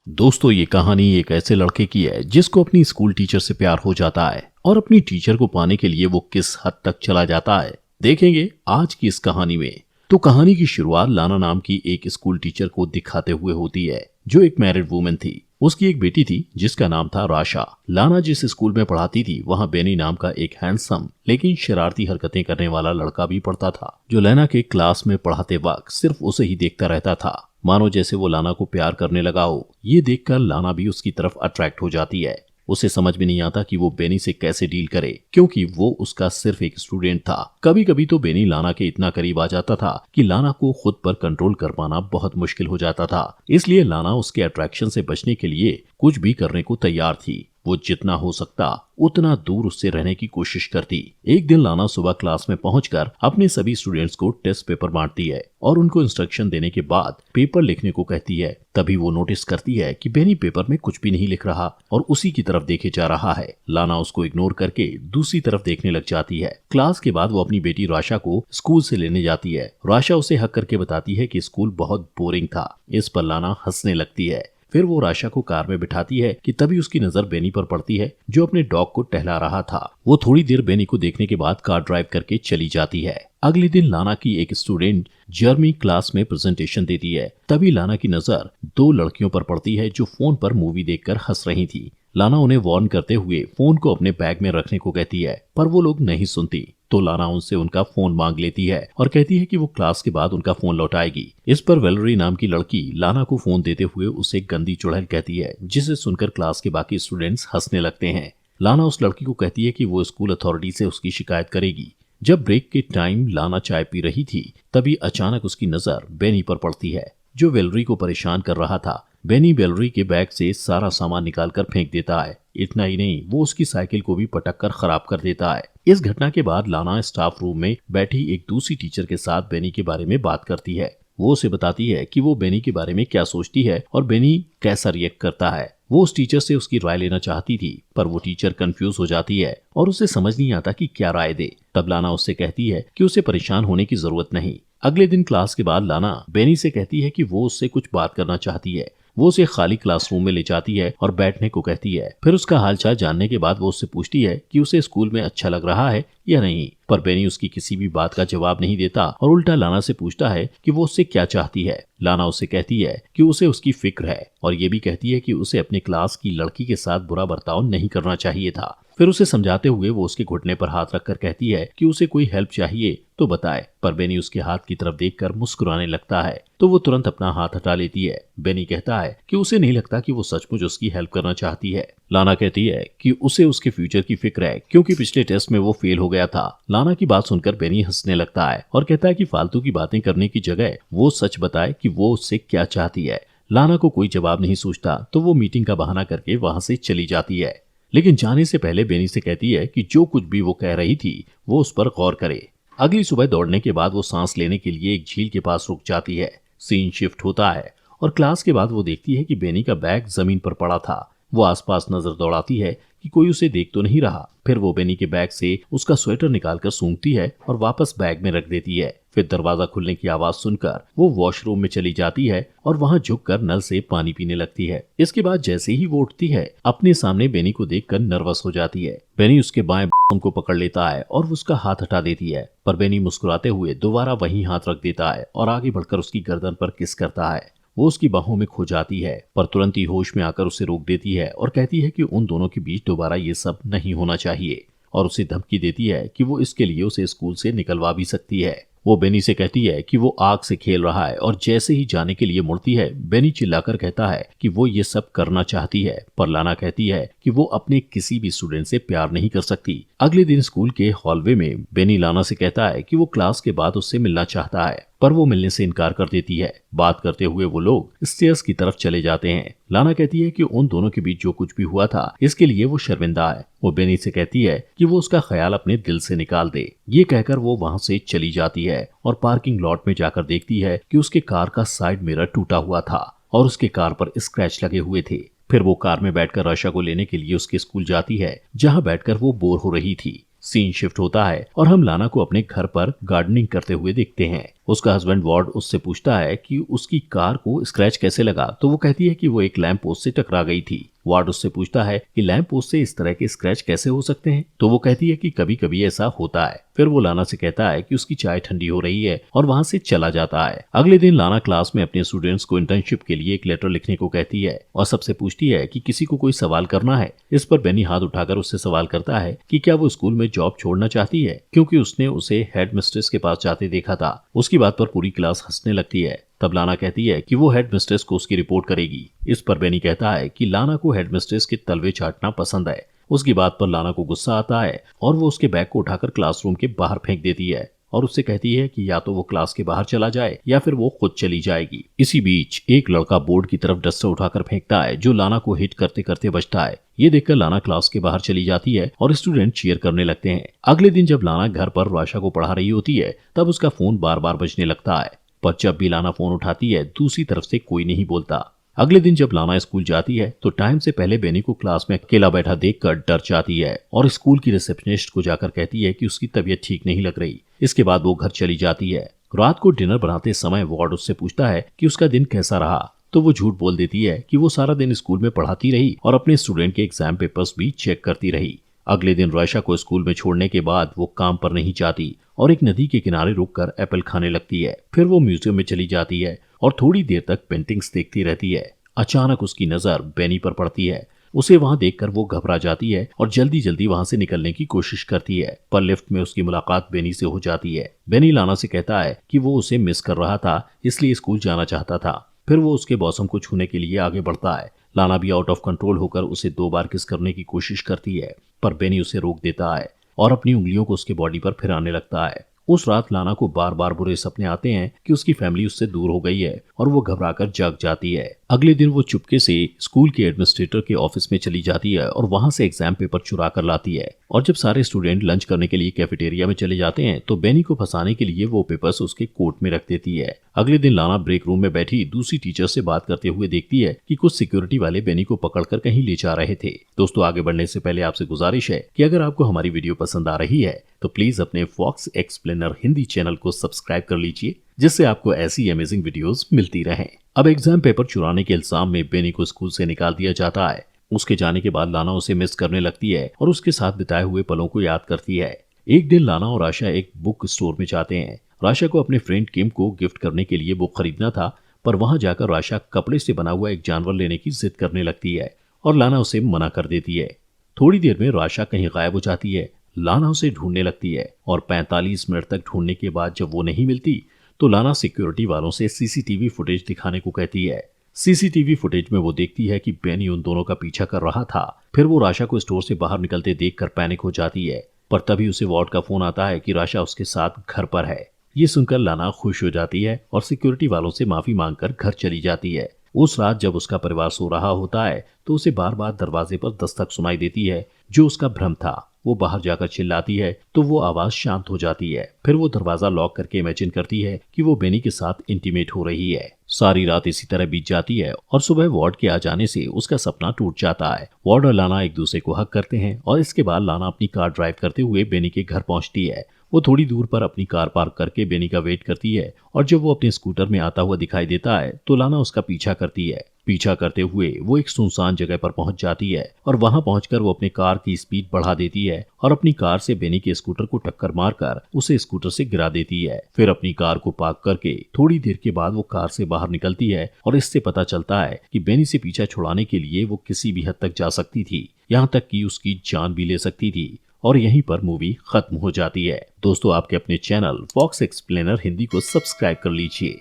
दोस्तों, ये कहानी एक ऐसे लड़के की है जिसको अपनी स्कूल टीचर से प्यार हो जाता है और अपनी टीचर को पाने के लिए वो किस हद तक चला जाता है देखेंगे आज की इस कहानी में। तो कहानी की शुरुआत लाना नाम की एक स्कूल टीचर को दिखाते हुए होती है जो एक मैरिड वुमेन थी। उसकी एक बेटी थी जिसका नाम था राशा। लाना जिस स्कूल में पढ़ाती थी वहाँ बेनी नाम का एक हैंडसम लेकिन शरारती हरकतें करने वाला लड़का भी पढ़ता था जो लाना के क्लास में पढ़ाते वक्त सिर्फ उसे ही देखता रहता था, मानो जैसे वो लाना को प्यार करने लगा हो। ये देखकर लाना भी उसकी तरफ अट्रैक्ट हो जाती है। उसे समझ में नहीं आता कि वो बेनी से कैसे डील करे क्योंकि वो उसका सिर्फ एक स्टूडेंट था। कभी कभी तो बेनी लाना के इतना करीब आ जाता था कि लाना को खुद पर कंट्रोल कर पाना बहुत मुश्किल हो जाता था। इसलिए लाना उसके अट्रैक्शन से बचने के लिए कुछ भी करने को तैयार थी। वो जितना हो सकता उतना दूर उससे रहने की कोशिश करती। एक दिन लाना सुबह क्लास में पहुंचकर अपने सभी स्टूडेंट्स को टेस्ट पेपर बांटती है और उनको इंस्ट्रक्शन देने के बाद पेपर लिखने को कहती है। तभी वो नोटिस करती है कि बेनी पेपर में कुछ भी नहीं लिख रहा और उसी की तरफ देखे जा रहा है। लाना उसको इग्नोर करके दूसरी तरफ देखने लग जाती है। क्लास के बाद वो अपनी बेटी राशा को स्कूल से लेने जाती है। राशा उसे हक करके बताती है कि स्कूल बहुत बोरिंग था। इस पर लाना हंसने लगती है। फिर वो राशा को कार में बिठाती है कि तभी उसकी नजर बेनी पर पड़ती है जो अपने डॉग को टहला रहा था। वो थोड़ी देर बेनी को देखने के बाद कार ड्राइव करके चली जाती है। अगले दिन लाना की एक स्टूडेंट जर्मी क्लास में प्रेजेंटेशन देती है। तभी लाना की नजर दो लड़कियों पर पड़ती है जो फोन पर मूवी देखकर हंस रही थी। लाना उन्हें वार्न करते हुए फोन को अपने बैग में रखने को कहती है पर वो लोग नहीं सुनती। तो लाना उनसे उनका फोन मांग लेती है और कहती है कि वो क्लास के बाद उनका फोन लौटाएगी। इस पर वेलरी नाम की लड़की लाना को फोन देते हुए उसे गंदी चुड़ैल कहती है जिसे सुनकर क्लास के बाकी स्टूडेंट्स हंसने लगते हैं। लाना उस लड़की को कहती है कि वो स्कूल अथॉरिटी से उसकी शिकायत करेगी। जब ब्रेक के टाइम लाना चाय पी रही थी तभी अचानक उसकी नजर बेनी पर पड़ती है जो वेलरी को परेशान कर रहा था। बेनी वेलरी के बैग से सारा सामान निकालकर फेंक देता है। इतना ही नहीं, वो उसकी साइकिल को भी पटक कर खराब कर देता है। इस घटना के बाद लाना स्टाफ रूम में बैठी एक दूसरी टीचर के साथ बेनी के बारे में बात करती है। वो उसे बताती है कि वो बेनी के बारे में क्या सोचती है और बेनी कैसा रिएक्ट करता है। वो उस टीचर से उसकी राय लेना चाहती थी पर वो टीचर कंफ्यूज हो जाती है और उसे समझ नहीं आता कि क्या राय दे। तब लाना उससे कहती है कि उसे परेशान होने की जरूरत नहीं। अगले दिन क्लास के बाद लाना बेनी से कहती है कि वो उससे कुछ बात करना चाहती है। वो उसे खाली क्लासरूम में ले जाती है और बैठने को कहती है। फिर उसका हालचाल जानने के बाद वो उससे पूछती है कि उसे स्कूल में अच्छा लग रहा है या नहीं। पर बेनी उसकी किसी भी बात का जवाब नहीं देता और उल्टा लाना से पूछता है कि वो उससे क्या चाहती है। लाना उससे कहती है कि उसे उसकी फिक्र है और ये भी कहती है कि उसे अपने क्लास की लड़की के साथ बुरा बर्ताव नहीं करना चाहिए था। फिर उसे समझाते हुए वो उसके घुटने पर हाथ रखकर कहती है कि उसे कोई हेल्प चाहिए तो बताए। पर बेनी उसके हाथ की तरफ देखकर मुस्कुराने लगता है तो वो तुरंत अपना हाथ हटा लेती है। बेनी कहता है कि उसे नहीं लगता कि वो सचमुच उसकी हेल्प करना चाहती है। लाना कहती है कि उसे उसके फ्यूचर की फिक्र है क्योंकि पिछले टेस्ट में वो फेल हो गया था। लाना की बात सुनकर बेनी हंसने लगता है और कहता है कि फालतू की बातें करने की जगह वो सच बताए कि वो उससे क्या चाहती है। लाना को कोई जवाब नहीं सूझता तो वो मीटिंग का बहाना करके वहां से चली जाती है। लेकिन जाने से पहले बेनी से कहती है कि जो कुछ भी वो कह रही थी वो उस पर गौर करे। अगली सुबह दौड़ने के बाद वो सांस लेने के लिए एक झील के पास रुक जाती है। सीन शिफ्ट होता है और क्लास के बाद वो देखती है कि बेनी का बैग जमीन पर पड़ा था। वो आसपास नजर दौड़ाती है कि कोई उसे देख तो नहीं रहा। फिर वो बेनी के बैग से उसका स्वेटर निकालकर सूंघती है और वापस बैग में रख देती है। फिर दरवाजा खुलने की आवाज सुनकर वो वॉशरूम में चली जाती है और वहां झुककर नल से पानी पीने लगती है। इसके बाद जैसे ही वो उठती है अपने सामने बेनी को देखकर नर्वस हो जाती है। बेनी उसके बाएं को पकड़ लेता है और उसका हाथ हटा देती है पर बेनी मुस्कुराते हुए दोबारा वही हाथ रख देता है और आगे बढ़कर उसकी गर्दन पर किस करता है। वो उसकी बाहों में खो जाती है पर तुरंत ही होश में आकर उसे रोक देती है और कहती है कि उन दोनों के बीच दोबारा ये सब नहीं होना चाहिए और उसे धमकी देती है कि वो इसके लिए उसे स्कूल से निकलवा भी सकती है। वो बेनी से कहती है कि वो आग से खेल रहा है और जैसे ही जाने के लिए मुड़ती है बेनी चिल्लाकर कहता है कि वो ये सब करना चाहती है पर लाना कहती है कि वो अपने किसी भी स्टूडेंट से प्यार नहीं कर सकती। अगले दिन स्कूल के हॉलवे में बेनी लाना से कहता है कि वो क्लास के बाद उससे मिलना चाहता है पर वो मिलने से इनकार कर देती है। बात करते हुए वो लोग स्टेयर्स की तरफ चले जाते हैं। लाना कहती है कि उन दोनों के बीच जो कुछ भी हुआ था इसके लिए वो शर्मिंदा है। वो बेनी से कहती है कि वो उसका ख्याल अपने दिल से निकाल दे। ये कहकर वो वहां से चली जाती है और पार्किंग लॉट में जाकर देखती है कि उसके कार का साइड मिरर टूटा हुआ था और उसके कार पर स्क्रैच लगे हुए थे। फिर वो कार में बैठकर आशा को लेने के लिए उसके स्कूल जाती है जहाँ बैठकर वो बोर हो रही थी। सीन शिफ्ट होता है और हम लाना को अपने घर पर गार्डनिंग करते हुए देखते हैं। उसका हस्बैंड वार्ड उससे पूछता है कि उसकी कार को स्क्रैच कैसे लगा, तो वो कहती है कि वो एक लैंप पोस्ट से टकरा गई थी। वार्ड उससे पूछता है कि लैंप पोस्ट से इस तरह के स्क्रैच कैसे हो सकते हैं, तो वो कहती है कि कभी कभी ऐसा होता है। फिर वो लाना से कहता है कि उसकी चाय ठंडी हो रही है और वहां से चला जाता है। अगले दिन लाना क्लास में अपने स्टूडेंट्स को इंटर्नशिप के लिए एक लेटर लिखने को कहती है और सबसे पूछती है कि किसी को कोई सवाल करना है। इस पर बेनी हाथ उठाकर उससे सवाल करता है कि क्या वो स्कूल में जॉब छोड़ना चाहती है, क्योंकि उसने उसे हेड मिस्ट्रेस के पास जाते देखा था। उसकी बात पर पूरी क्लास हंसने लगती है। तब लाना कहती है कि वो हेड मिस्ट्रेस को उसकी रिपोर्ट करेगी। इस पर बेनी कहता है कि लाना को हेड मिस्ट्रेस के तलवे चाटना पसंद है। उसकी बात पर लाना को गुस्सा आता है और वो उसके बैग को उठाकर क्लासरूम के बाहर फेंक देती है और उससे कहती है कि या तो वो क्लास के बाहर चला जाए या फिर वो खुद चली जाएगी। इसी बीच एक लड़का बोर्ड की तरफ डस्टर उठाकर फेंकता है जो लाना को हिट करते करते बचता है। ये देखकर लाना क्लास के बाहर चली जाती है और स्टूडेंट चीयर करने लगते हैं। अगले दिन जब लाना घर पर राशा को पढ़ा रही होती है तब उसका फोन बार बार बजने लगता है, पर जब भी लाना फोन उठाती है दूसरी तरफ से कोई नहीं बोलता। अगले दिन जब लाना स्कूल जाती है तो टाइम से पहले बेनी को क्लास में अकेला बैठा देखकर डर जाती है और स्कूल की रिसेप्शनिस्ट को जाकर कहती है कि उसकी तबीयत ठीक नहीं लग रही। इसके बाद वो घर चली जाती है। रात को डिनर बनाते समय वार्ड उससे पूछता है कि उसका दिन कैसा रहा, तो वो झूठ बोल देती है कि वो सारा दिन स्कूल में पढ़ाती रही और अपने स्टूडेंट के एग्जाम पेपर्स भी चेक करती रही। अगले दिन राशा को स्कूल में छोड़ने के बाद वो काम पर नहीं जाती और एक नदी के किनारे रुककर एप्पल खाने लगती है। फिर वो म्यूजियम में चली जाती है और थोड़ी देर तक पेंटिंग्स देखती रहती है। अचानक उसकी नजर बेनी पर पड़ती है। उसे वहां देखकर वो घबरा जाती है और जल्दी जल्दी वहां से निकलने की कोशिश करती है, पर लिफ्ट में उसकी मुलाकात बेनी से हो जाती है। बेनी लाना से कहता है कि वो उसे मिस कर रहा था, इसलिए स्कूल जाना चाहता था। फिर वो उसके बॉसम को छूने के लिए आगे बढ़ता है। लाना भी आउट ऑफ कंट्रोल होकर उसे 2 बार किस करने की कोशिश करती है, पर बेनी उसे रोक देता है और अपनी उंगलियों को उसके बॉडी पर फिराने लगता है। उस रात लाना को बार बार बुरे सपने आते हैं कि उसकी फैमिली उससे दूर हो गई है और वो घबराकर जाग जाती है। अगले दिन वो चुपके से स्कूल के एडमिनिस्ट्रेटर के ऑफिस में चली जाती है और वहां से एग्जाम पेपर चुरा कर लाती है। और जब सारे स्टूडेंट लंच करने के लिए कैफेटेरिया में चले जाते हैं तो बेनी को फंसाने के लिए वो पेपर्स उसके कोट में रख देती है। अगले दिन लाना ब्रेक रूम में बैठी दूसरी टीचर से बात करते हुए देखती है कि कुछ सिक्योरिटी वाले बेनी को पकड़कर कहीं ले जा रहे थे। दोस्तों, आगे बढ़ने से पहले आपसे गुजारिश है कि अगर आपको हमारी वीडियो पसंद आ रही है तो प्लीज अपने फॉक्स एक्सप्लेनर हिंदी चैनल को सब्सक्राइब कर लीजिए, जिससे आपको ऐसी अमेजिंग वीडियोस मिलती रहें। अब एग्जाम पेपर चुराने के इल्जाम में बेनी को स्कूल से निकाल दिया जाता है। उसके जाने के बाद लाना उसे मिस करने लगती है और उसके साथ बिताए हुए पलों को याद करती है। एक दिन लाना और आशा एक बुक स्टोर में जाते हैं। राशा को अपने फ्रेंड किम को गिफ्ट करने के लिए बुक खरीदना था, पर वहां जाकर राशा कपड़े से बना हुआ एक जानवर लेने की जिद करने लगती है और लाना उसे मना कर देती है। थोड़ी देर में राशा कहीं गायब हो जाती है। लाना उसे ढूंढने लगती है और 45 मिनट तक ढूंढने के बाद जब वो नहीं मिलती तो लाना सिक्योरिटी वालों से सीसीटीवी फुटेज दिखाने को कहती है। सीसीटीवी फुटेज में वो देखती है कि बेनी उन दोनों का पीछा कर रहा था। फिर वो राशा को स्टोर से बाहर निकलते देखकर पैनिक हो जाती है, पर तभी उसे वार्ड का फोन आता है कि राशा उसके साथ घर पर है। ये सुनकर लाना खुश हो जाती है और सिक्योरिटी वालों से माफी मांगकर घर चली जाती है। उस रात जब उसका परिवार सो रहा होता है तो उसे बार बार दरवाजे पर दस्तक सुनाई देती है, जो उसका भ्रम था। वो बाहर जाकर चिल्लाती है तो वो आवाज शांत हो जाती है। फिर वो दरवाजा लॉक करके इमेजिन करती है कि वो बेनी के साथ इंटीमेट हो रही है। सारी रात इसी तरह बीत जाती है और सुबह वार्ड के आ जाने से उसका सपना टूट जाता है। वार्ड और लाना एक दूसरे को हक करते हैं और इसके बाद लाना अपनी कार ड्राइव करते हुए बेनी के घर पहुंचती है। वो थोड़ी दूर पर अपनी कार पार्क करके बेनी का वेट करती है और जब वो अपने स्कूटर में आता हुआ दिखाई देता है तो लाना उसका पीछा करती है। पीछा करते हुए वो एक सुनसान जगह पर पहुंच जाती है और वहां पहुंचकर वो अपने कार की स्पीड बढ़ा देती है और अपनी कार से बेनी के स्कूटर को टक्कर मारकर उसे स्कूटर से गिरा देती है। फिर अपनी कार को पार्क करके थोड़ी देर के बाद वो कार से बाहर निकलती है और इससे पता चलता है कि बेनी से पीछा छुड़ाने के लिए वो किसी भी हद तक जा सकती थी, यहाँ तक कि उसकी जान भी ले सकती थी। और यहीं पर मूवी खत्म हो जाती है। दोस्तों, आपके अपने चैनल फॉक्स एक्सप्लेनर हिंदी को सब्सक्राइब कर लीजिए।